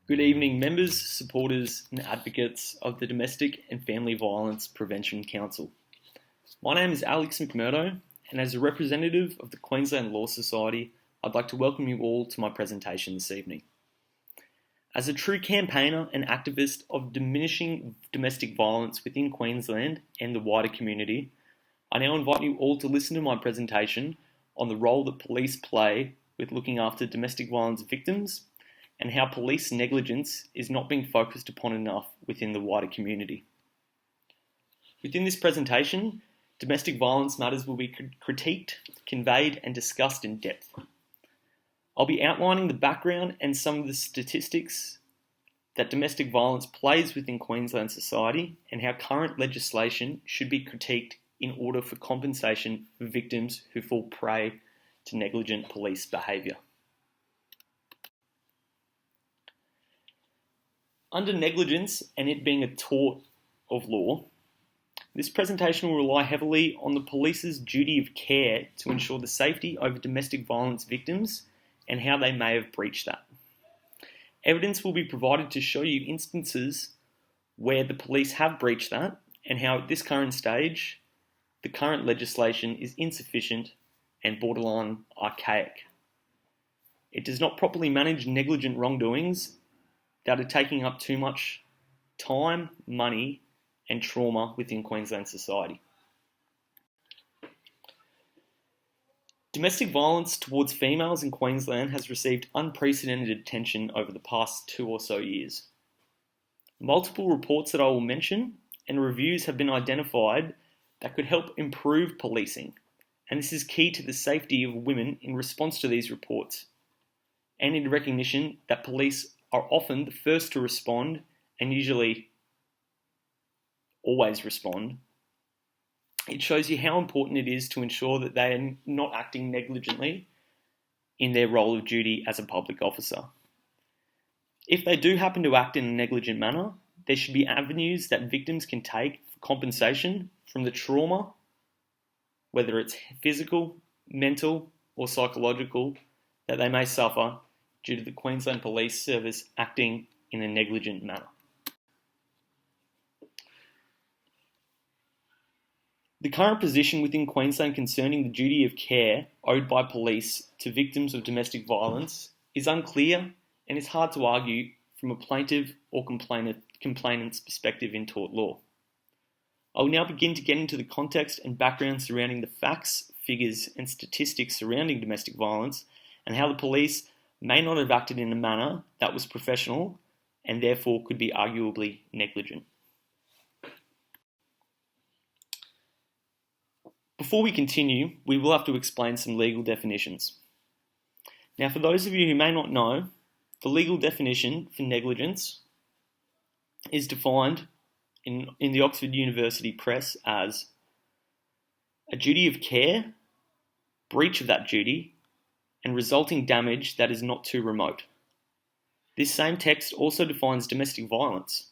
Good evening, members, supporters, and advocates of the Domestic and Family Violence Prevention Council. My name is Alex McMurdo, and as a representative of the Queensland Law Society, I'd like to welcome you all to my presentation this evening. As a true campaigner and activist of diminishing domestic violence within Queensland and the wider community, I now invite you all to listen to my presentation on the role that police play with looking after domestic violence victims and how police negligence is not being focused upon enough within the wider community. Within this presentation, domestic violence matters will be critiqued, conveyed, and discussed in depth. I'll be outlining the background and some of the statistics that domestic violence plays within Queensland society and how current legislation should be critiqued in order for compensation for victims who fall prey to negligent police behaviour. Under negligence and it being a tort of law, this presentation will rely heavily on the police's duty of care to ensure the safety over domestic violence victims and how they may have breached that. Evidence will be provided to show you instances where the police have breached that and how at this current stage, the current legislation is insufficient and borderline archaic. It does not properly manage negligent wrongdoings that are taking up too much time, money, and trauma within Queensland society. Domestic violence towards females in Queensland has received unprecedented attention over the past 2 or so years. Multiple reports that I will mention and reviews have been identified that could help improve policing, and this is key to the safety of women in response to these reports, and in recognition that police are often the first to respond and usually always respond. It shows you how important it is to ensure that they are not acting negligently in their role of duty as a public officer. If they do happen to act in a negligent manner, there should be avenues that victims can take for compensation from the trauma, whether it's physical, mental, or psychological, that they may suffer due to the Queensland Police Service acting in a negligent manner. The current position within Queensland concerning the duty of care owed by police to victims of domestic violence is unclear and is hard to argue from a plaintiff or complainant's perspective in tort law. I will now begin to get into the context and background surrounding the facts, figures, and statistics surrounding domestic violence and how the police may not have acted in a manner that was professional and therefore could be arguably negligent. Before we continue, we will have to explain some legal definitions. Now, for those of you who may not know, the legal definition for negligence is defined in the Oxford University Press as a duty of care, breach of that duty, and resulting damage that is not too remote. This same text also defines domestic violence.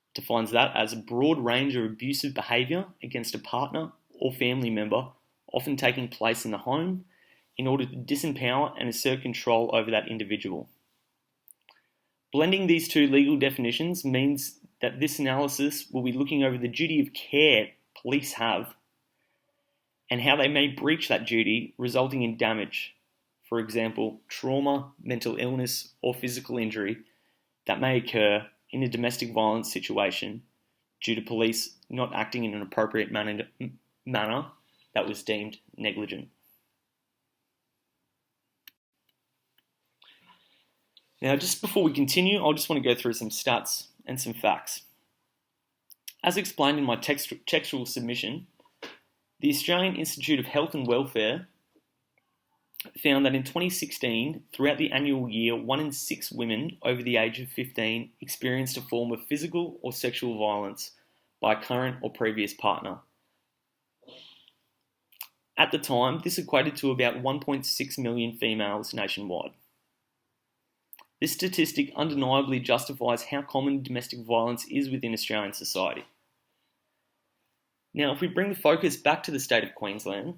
It defines that as a broad range of abusive behaviour against a partner or family member, often taking place in the home, in order to disempower and assert control over that individual. Blending these two legal definitions means that this analysis will be looking over the duty of care police have and how they may breach that duty, resulting in damage. For example, trauma, mental illness, or physical injury that may occur in a domestic violence situation due to police not acting in an appropriate manner that was deemed negligent. Now, just before we continue, I just want to go through some stats and some facts. As explained in my textual submission, the Australian Institute of Health and Welfare found that in 2016, throughout the annual year, 1 in 6 women over the age of 15 experienced a form of physical or sexual violence by a current or previous partner. At the time, this equated to about 1.6 million females nationwide. This statistic undeniably justifies how common domestic violence is within Australian society. Now, if we bring the focus back to the state of Queensland,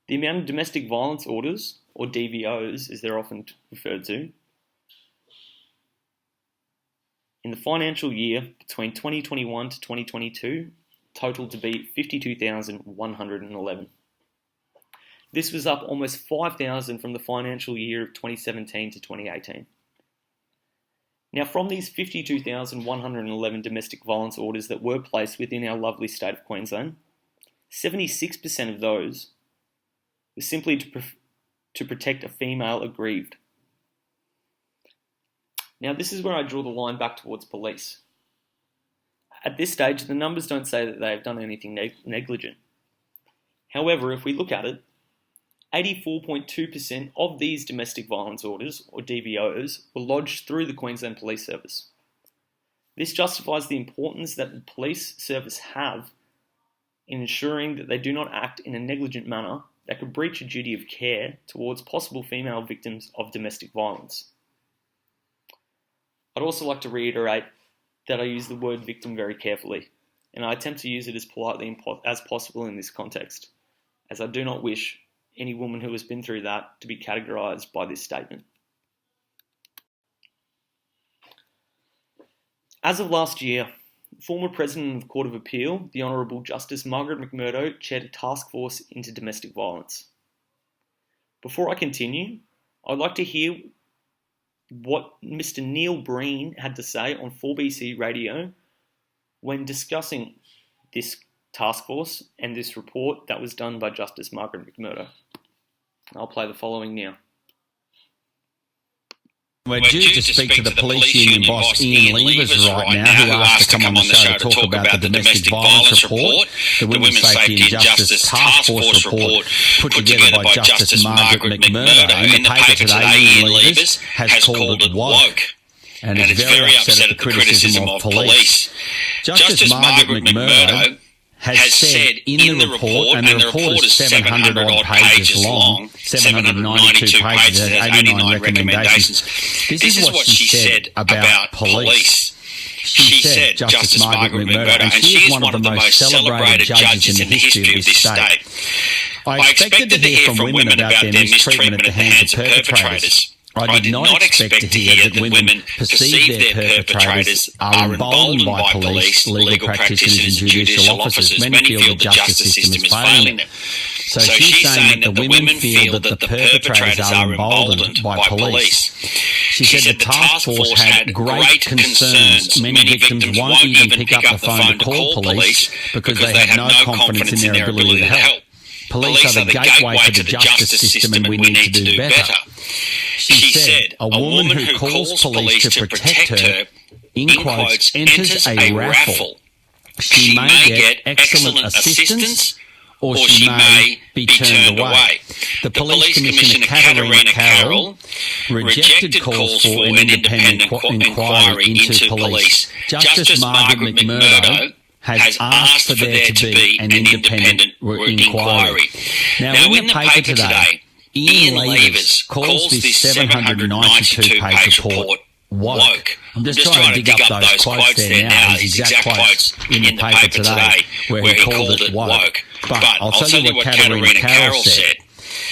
the amount of domestic violence orders, or DVOs as they're often referred to, in the financial year between 2021 to 2022 totaled to be 52,111. This was up almost 5,000 from the financial year of 2017 to 2018. Now, from these 52,111 domestic violence orders that were placed within our lovely state of Queensland, 76% of those were simply to protect a female aggrieved. Now, this is where I draw the line back towards police. At this stage, the numbers don't say that they have done anything negligent. However, if we look at it, 84.2% of these domestic violence orders, or DVOs, were lodged through the Queensland Police Service. This justifies the importance that the police service have in ensuring that they do not act in a negligent manner that could breach a duty of care towards possible female victims of domestic violence. I'd also like to reiterate that I use the word victim very carefully, and I attempt to use it as politely as possible in this context, as I do not wish any woman who has been through that to be categorised by this statement. As of last year, former President of the Court of Appeal, the Honourable Justice Margaret McMurdo, chaired a task force into domestic violence. Before I continue, I'd like to hear what Mr. Neil Breen had to say on 4BC Radio when discussing this task force and this report that was done by Justice Margaret McMurdo. I'll play the following now. We're due to speak to the police union boss Ian Levers right now, who asked to come on the show to talk about the domestic violence report, the Women's Safety and Justice Task Force report put together by Justice Margaret McMurdo. In the paper today, Ian Levers has called it woke and is very upset at the criticism of police. Justice Margaret McMurdo has said in the report, and the report is 700 odd pages long, 792 pages, 89 recommendations. This is what she said about police. She said, Justice Margaret McMurdo, and she is one of the most celebrated judges in the history of this state. I expected to hear from women about their mistreatment at the hands of perpetrators. I did not expect to hear that women perceive their perpetrators are emboldened by police, legal practitioners and judicial officers. Many feel the justice system is failing them. So she's saying that the women feel that the perpetrators are emboldened by police. She said the task force had great concerns. Many victims won't even pick up the phone to call police because they have no confidence in their ability to help. Police are the gateway to the justice system and we need to do better. She said, a woman who calls police to protect her, in quotes, enters a raffle. She may get excellent assistance or she may be turned away. The Police Commissioner Katarina Carroll rejected calls for an independent inquiry into police. Justice Margaret McMurdo has asked for there to be an independent inquiry. Now, in the paper today, Ian Levers calls this 792-page report woke. I'm just trying to dig up those quotes there now, his exact quotes in the paper today, where he called it woke. But I'll tell you what Katarina Carroll said.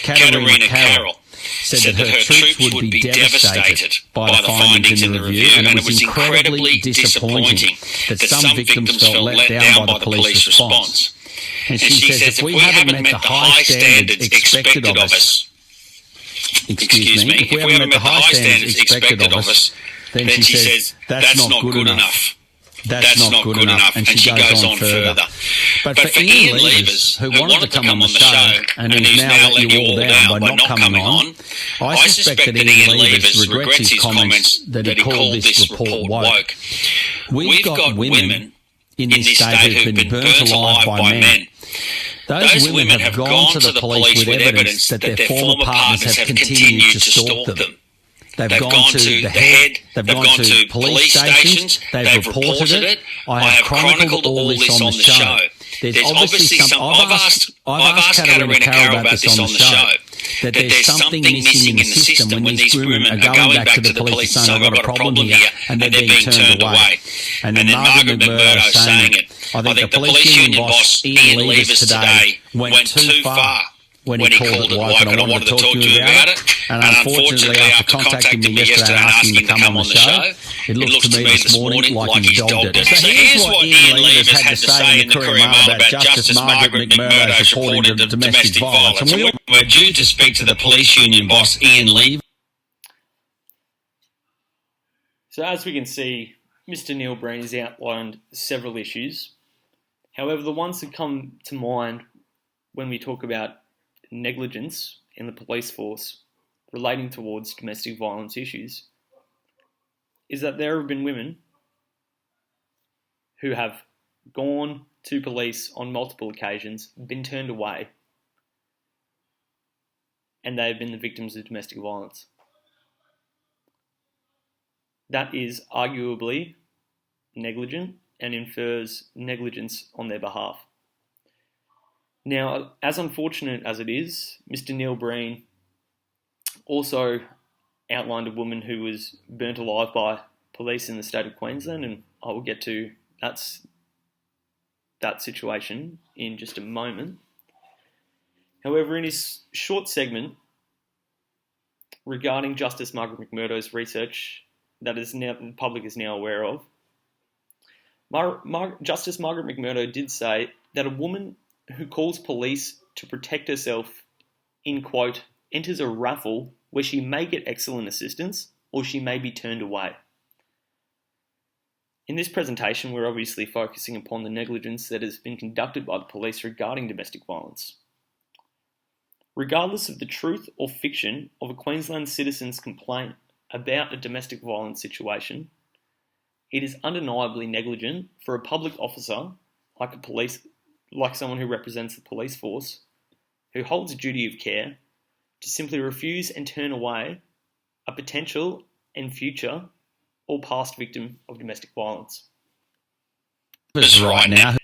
Katarina Carroll said that her troops would be devastated by the findings in the review, and it was incredibly disappointing that some victims felt let down by the police response. And she says, if we haven't met the high standards expected of us, if we haven't met the high standards expected of us, then she says, that's not good enough. That's not good enough. And she goes on further. But for Ian Levers, who wanted to come on the show and who's now let you all down by not coming on, I suspect that Ian Levers regrets his comments that he called this report woke. We've got women in this state who've been burnt alive by men. Those women have gone to the police with evidence that their former partners have continued to stalk them. They've gone to the head, they've gone to police stations, they've reported it. I have chronicled all this on the show. There's obviously some, I've asked Katarina Carroll about this on the show, that there's something missing in the system when these women are going back to the police and saying, I've got a problem here, and they're being turned away. And then Margaret McMurdo saying it. I think the police union boss, Ian Levers, today went too far. when he called it woke, and I wanted to talk to you about it. And unfortunately, after contacting me yesterday and asking to come on the show, it looks to me this morning like he's dogged it. So here's what Ian Levers had to say in the Courier Mail about Justice Margaret McMurdo's reporting of domestic violence. And we're due to speak to the police union boss, Ian Levers. So as we can see, Mr. Neil Breen has outlined several issues. However, the ones that come to mind when we talk about negligence in the police force relating towards domestic violence issues is that there have been women who have gone to police on multiple occasions, been turned away, and they have been the victims of domestic violence. That is arguably negligent and infers negligence on their behalf. Now, as unfortunate as it is, Mr. Neil Breen also outlined a woman who was burnt alive by police in the state of Queensland, and I will get to that situation in just a moment. However, in his short segment regarding Justice Margaret McMurdo's research that the public is now aware of, Justice Margaret McMurdo did say that a woman who calls police to protect herself, in quote, enters a raffle where she may get excellent assistance or she may be turned away. In this presentation, we're obviously focusing upon the negligence that has been conducted by the police regarding domestic violence. Regardless of the truth or fiction of a Queensland citizen's complaint about a domestic violence situation, it is undeniably negligent for a public officer, like someone who represents the police force, who holds a duty of care, to simply refuse and turn away a potential and future or past victim of domestic violence. Right now.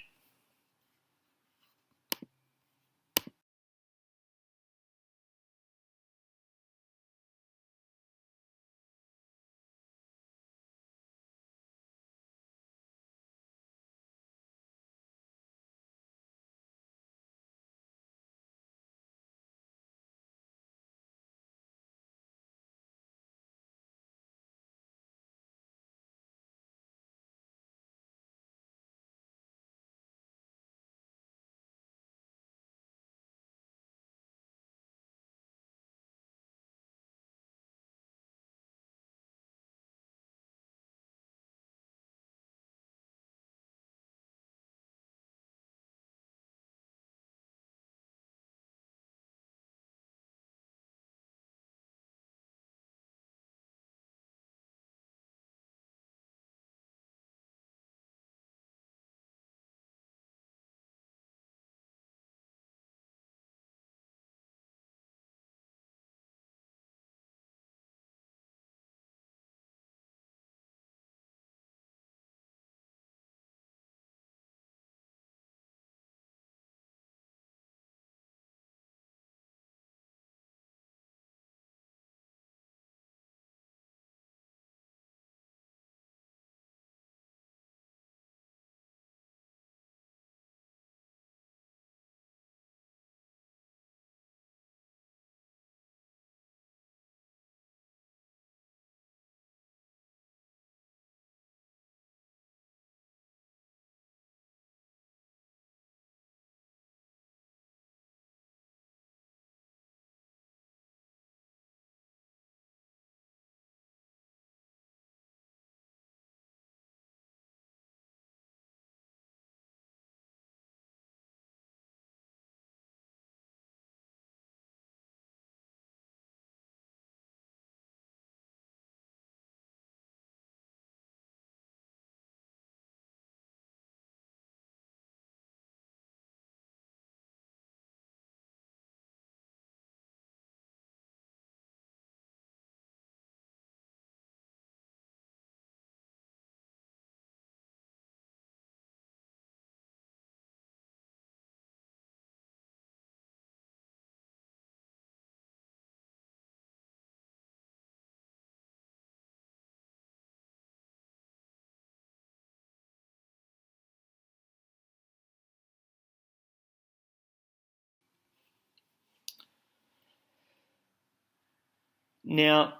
Now,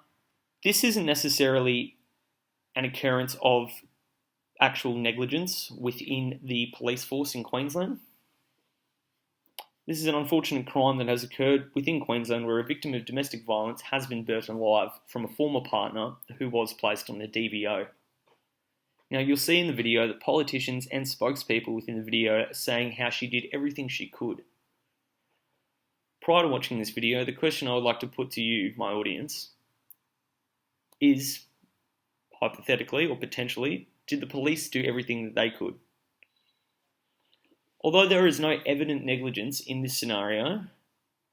this isn't necessarily an occurrence of actual negligence within the police force in Queensland. This is an unfortunate crime that has occurred within Queensland where a victim of domestic violence has been burnt alive from a former partner who was placed on a DVO. Now, you'll see in the video that politicians and spokespeople within the video are saying how she did everything she could. Prior to watching this video, the question I would like to put to you, my audience, is, hypothetically or potentially, did the police do everything that they could? Although there is no evident negligence in this scenario,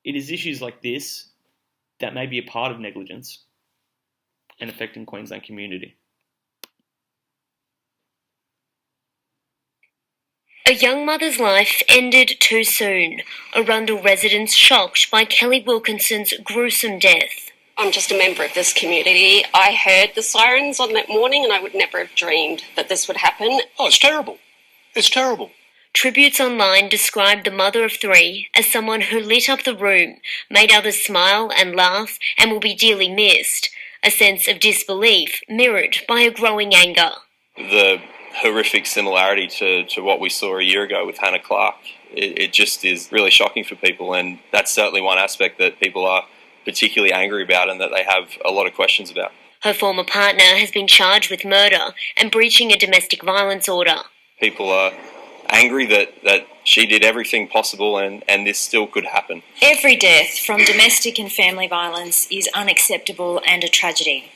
it is issues like this that may be a part of negligence and affecting Queensland community. A young mother's life ended too soon. Arundel residents shocked by Kelly Wilkinson's gruesome death. I'm just a member of this community. I heard the sirens on that morning and I would never have dreamed that this would happen. Oh, it's terrible. It's terrible. Tributes online described the mother of three as someone who lit up the room, made others smile and laugh, and will be dearly missed. A sense of disbelief mirrored by a growing anger. The horrific similarity to what we saw a year ago with Hannah Clark, it just is really shocking for people, and that's certainly one aspect that people are particularly angry about and that they have a lot of questions about. Her former partner has been charged with murder and breaching a domestic violence order. People are angry that she did everything possible and this still could happen. Every death from domestic and family violence is unacceptable and a tragedy.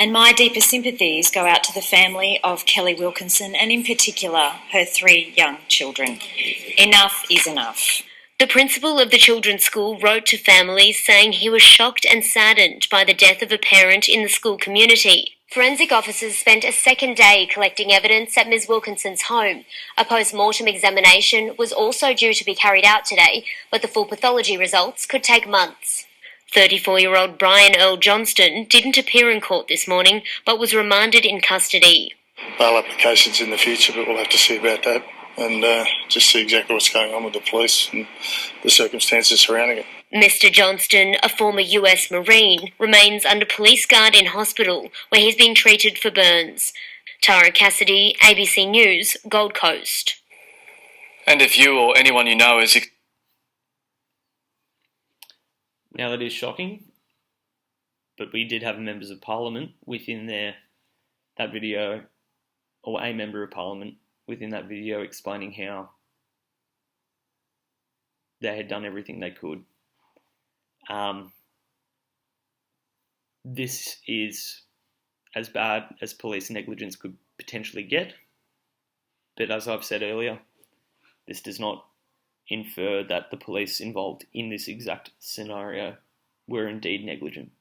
And my deepest sympathies go out to the family of Kelly Wilkinson and in particular her three young children. Enough is enough. The principal of the children's school wrote to families saying he was shocked and saddened by the death of a parent in the school community. Forensic officers spent a second day collecting evidence at Ms Wilkinson's home. A post-mortem examination was also due to be carried out today, but the full pathology results could take months. 34-year-old Brian Earl Johnston didn't appear in court this morning, but was remanded in custody. Bail applications in the future, but we'll have to see about that and just see exactly what's going on with the police and the circumstances surrounding it. Mr Johnston, a former US Marine, remains under police guard in hospital where he's being treated for burns. Tara Cassidy, ABC News, Gold Coast. And if you or anyone you know is... Now that is shocking, but we did have members of parliament within that video, or a member of parliament within that video explaining how they had done everything they could. This is as bad as police negligence could potentially get, but as I've said earlier, this does not infer that the police involved in this exact scenario were indeed negligent.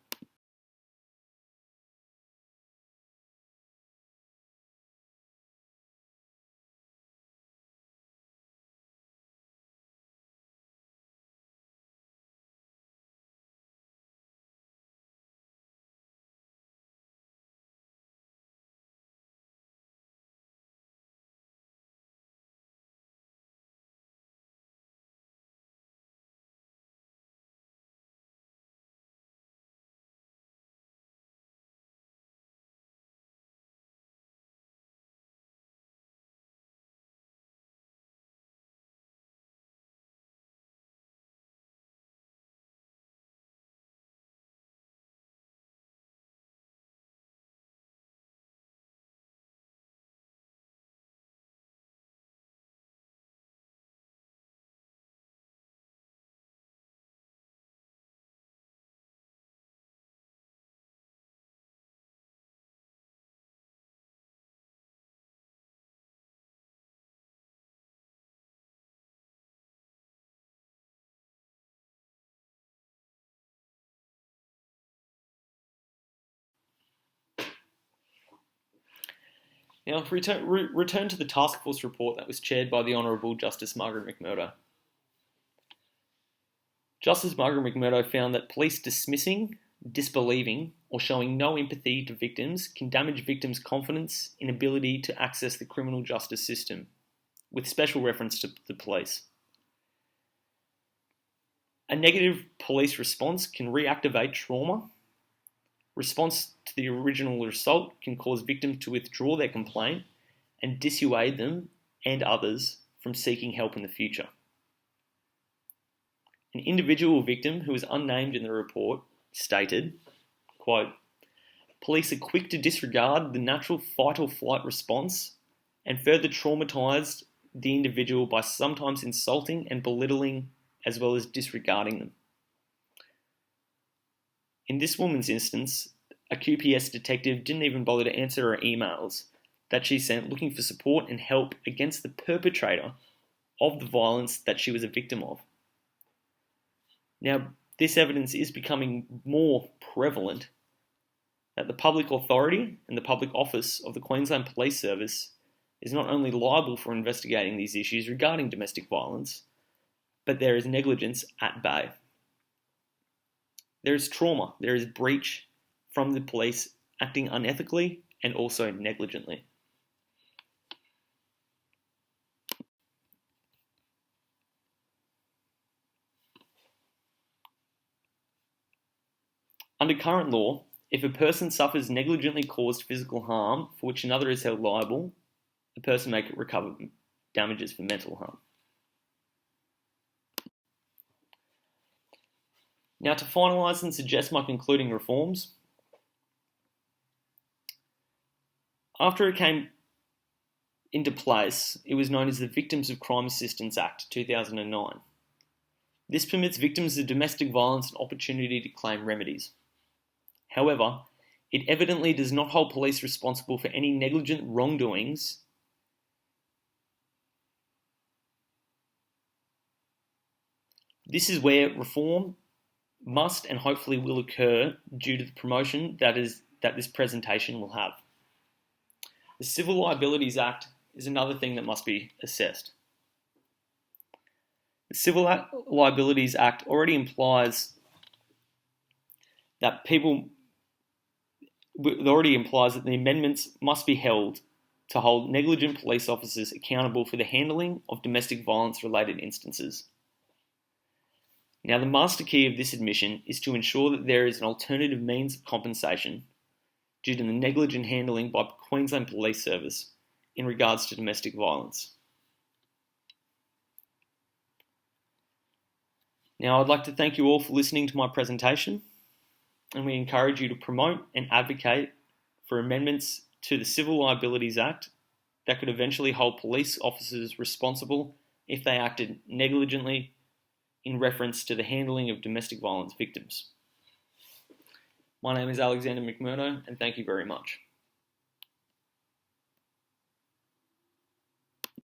Now, return to the task force report that was chaired by the Honourable Justice Margaret McMurdo. Justice Margaret McMurdo found that police dismissing, disbelieving, or showing no empathy to victims can damage victims' confidence in ability to access the criminal justice system, with special reference to the police. A negative police response can reactivate trauma, Response to the original assault can cause victims to withdraw their complaint and dissuade them and others from seeking help in the future. An individual victim who was unnamed in the report stated, quote, "Police are quick to disregard the natural fight or flight response and further traumatised the individual by sometimes insulting and belittling as well as disregarding them." In this woman's instance, a QPS detective didn't even bother to answer her emails that she sent looking for support and help against the perpetrator of the violence that she was a victim of. Now, this evidence is becoming more prevalent that the public authority and the public office of the Queensland Police Service is not only liable for investigating these issues regarding domestic violence, but there is negligence at bay. There is trauma, there is breach from the police acting unethically and also negligently. Under current law, if a person suffers negligently caused physical harm for which another is held liable, the person may recover damages for mental harm. Now, to finalise and suggest my concluding reforms, after it came into place, it was known as the Victims of Crime Assistance Act 2009. This permits victims of domestic violence an opportunity to claim remedies. However, it evidently does not hold police responsible for any negligent wrongdoings This is where reform must and hopefully will occur due to the promotion that this presentation will have. The Civil Liabilities Act is another thing that must be assessed. The Civil Liabilities Act already implies that the amendments must be held to hold negligent police officers accountable for the handling of domestic violence related instances. Now, the master key of this admission is to ensure that there is an alternative means of compensation due to the negligent handling by Queensland Police Service in regards to domestic violence. Now, I'd like to thank you all for listening to my presentation, and we encourage you to promote and advocate for amendments to the Civil Liabilities Act that could eventually hold police officers responsible if they acted negligently in reference to the handling of domestic violence victims. My name is Alexander McMurdo, and thank you very much.